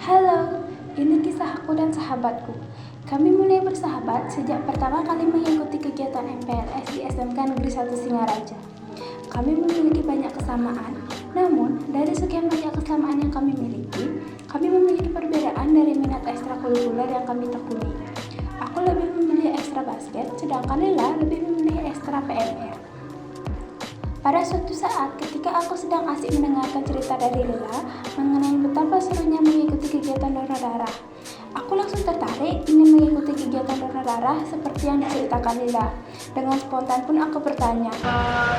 Halo, ini kisah aku dan sahabatku. Kami mulai bersahabat sejak pertama kali mengikuti kegiatan MPLS di SMK Negeri 1 Singaraja. Kami memiliki banyak kesamaan, namun dari sekian banyak kesamaan yang kami miliki, kami memiliki perbedaan dari minat ekstrakurikuler yang kami tekuni. Aku lebih memilih ekstra basket, sedangkan Lila lebih memilih ekstra PMR. Pada suatu saat, ketika aku sedang asik mendengarkan cerita dari Lila mengenai betapa serunya mengikuti kegiatan donor darah, aku langsung tertarik ingin mengikuti kegiatan donor darah seperti yang diceritakan Lila. Dengan spontan pun aku bertanya,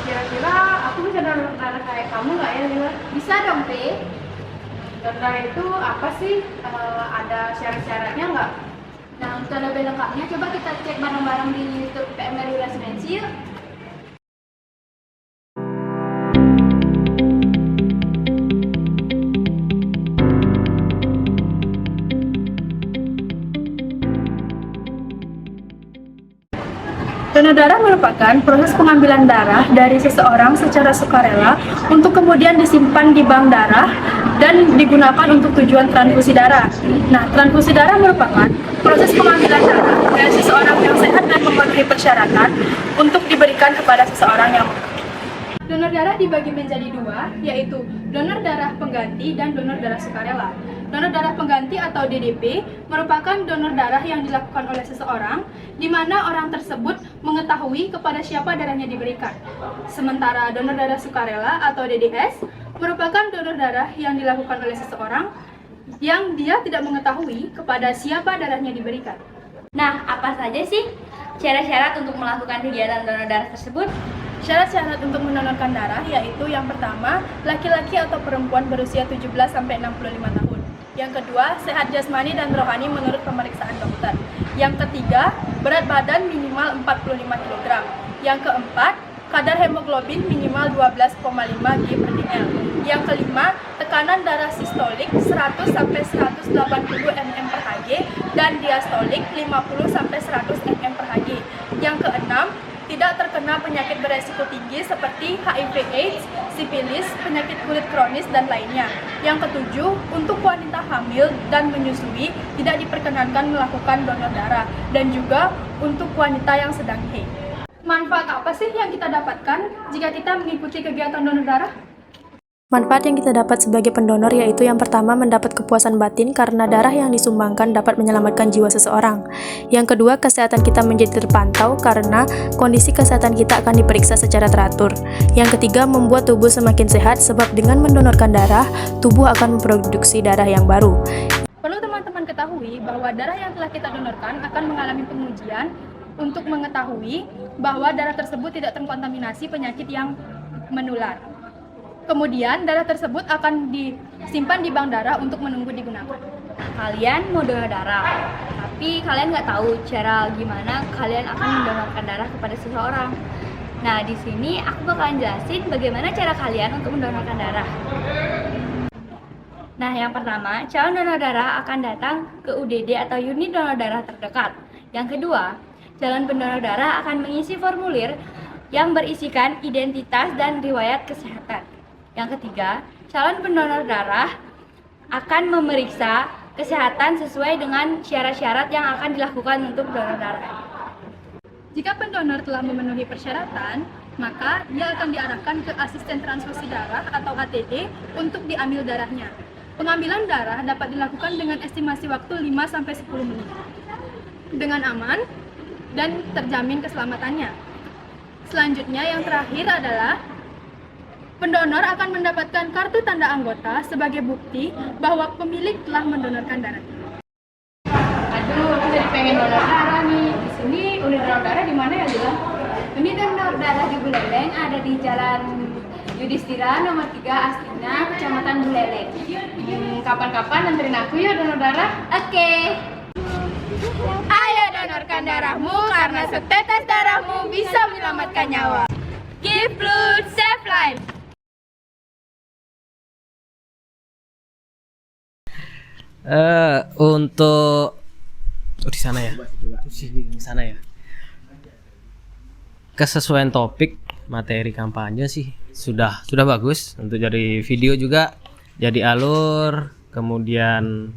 Kira-kira aku bisa donor darah kayak kamu nggak ya, Lila? Bisa dong, Pri. Donor darah itu apa sih? Ada syarat-syaratnya nggak? Nah, untuk lebih lengkapnya, coba kita cek bareng-bareng di YouTube PMR Lila Simensi yuk. Donor darah merupakan proses pengambilan darah dari seseorang secara sukarela untuk kemudian disimpan di bank darah dan digunakan untuk tujuan transfusi darah. Nah, transfusi darah merupakan proses pengambilan darah dari seseorang yang sehat dan memenuhi persyaratan untuk diberikan kepada seseorang yang Donor darah dibagi menjadi dua, yaitu donor darah pengganti dan donor darah sukarela. Donor darah pengganti atau DDP merupakan donor darah yang dilakukan oleh seseorang, di mana orang tersebut mengetahui kepada siapa darahnya diberikan. Sementara donor darah sukarela atau DDS merupakan donor darah yang dilakukan oleh seseorang yang dia tidak mengetahui kepada siapa darahnya diberikan. Nah, apa saja sih syarat-syarat untuk melakukan kegiatan donor darah tersebut? Syarat-syarat untuk mendonorkan darah yaitu yang pertama, laki-laki atau perempuan berusia 17 sampai 65 tahun. Yang kedua, sehat jasmani dan rohani menurut pemeriksaan dokter. Yang ketiga, berat badan minimal 45 kg. Yang keempat, kadar hemoglobin minimal 12,5 G per ml. Yang kelima, tekanan darah sistolik 100 sampai 180 mm per Hg dan diastolik 50 sampai 100 mm per Hg. Yang keenam, tidak terkena penyakit beresiko tinggi seperti HIV/AIDS, sifilis, penyakit kulit kronis, dan lainnya. Yang ketujuh, untuk wanita hamil dan menyusui tidak diperkenankan melakukan donor darah, dan juga untuk wanita yang sedang haid. Manfaat apa sih yang kita dapatkan jika kita mengikuti kegiatan donor darah? Manfaat yang kita dapat sebagai pendonor yaitu yang pertama mendapat kepuasan batin karena darah yang disumbangkan dapat menyelamatkan jiwa seseorang. Yang kedua, kesehatan kita menjadi terpantau karena kondisi kesehatan kita akan diperiksa secara teratur. Yang ketiga, membuat tubuh semakin sehat sebab dengan mendonorkan darah, tubuh akan memproduksi darah yang baru. Perlu teman-teman ketahui bahwa darah yang telah kita donorkan akan mengalami pengujian untuk mengetahui bahwa darah tersebut tidak terkontaminasi penyakit yang menular. Kemudian darah tersebut akan disimpan di bank darah untuk menunggu digunakan. Kalian mau donor darah, tapi kalian nggak tahu cara gimana kalian akan mendonorkan darah kepada seseorang. Nah, di sini aku bakalan jelasin bagaimana cara kalian untuk mendonorkan darah. Nah, yang pertama, calon donor darah akan datang ke UDD atau unit donor darah terdekat. Yang kedua, calon pendonor darah akan mengisi formulir yang berisikan identitas dan riwayat kesehatan. Yang ketiga, calon pendonor darah akan memeriksa kesehatan sesuai dengan syarat-syarat yang akan dilakukan untuk donor darah. Jika pendonor telah memenuhi persyaratan, maka dia akan diarahkan ke asisten transfusi darah atau ATD untuk diambil darahnya. Pengambilan darah dapat dilakukan dengan estimasi waktu 5-10 menit dengan aman dan terjamin keselamatannya. Selanjutnya, yang terakhir adalah pendonor akan mendapatkan kartu tanda anggota sebagai bukti bahwa pemilik telah mendonorkan darah. Aduh, aku jadi pengen donor darah nih. Di sini unit donor darah di mana ya, Lila? Unit donor darah di Buleleng ada di Jalan Yudhistira nomor 3 Astina, Kecamatan Buleleng. Kapan-kapan anterin aku ya donor darah. Oke. Ayo donorkan darahmu karena setetes darahmu bisa menyelamatkan nyawa. Give blood, save life. Untuk di sana ya, di sana ya. Kesesuaian topik materi kampanye sih sudah bagus. Untuk jadi video juga jadi alur, kemudian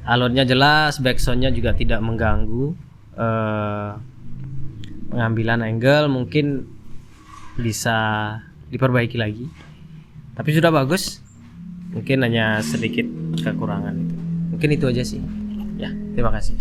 alurnya jelas, backsoundnya juga tidak mengganggu. Pengambilan angle mungkin bisa diperbaiki lagi, tapi sudah bagus. Mungkin hanya sedikit kekurangan itu. Mungkin itu aja sih. Ya, terima kasih.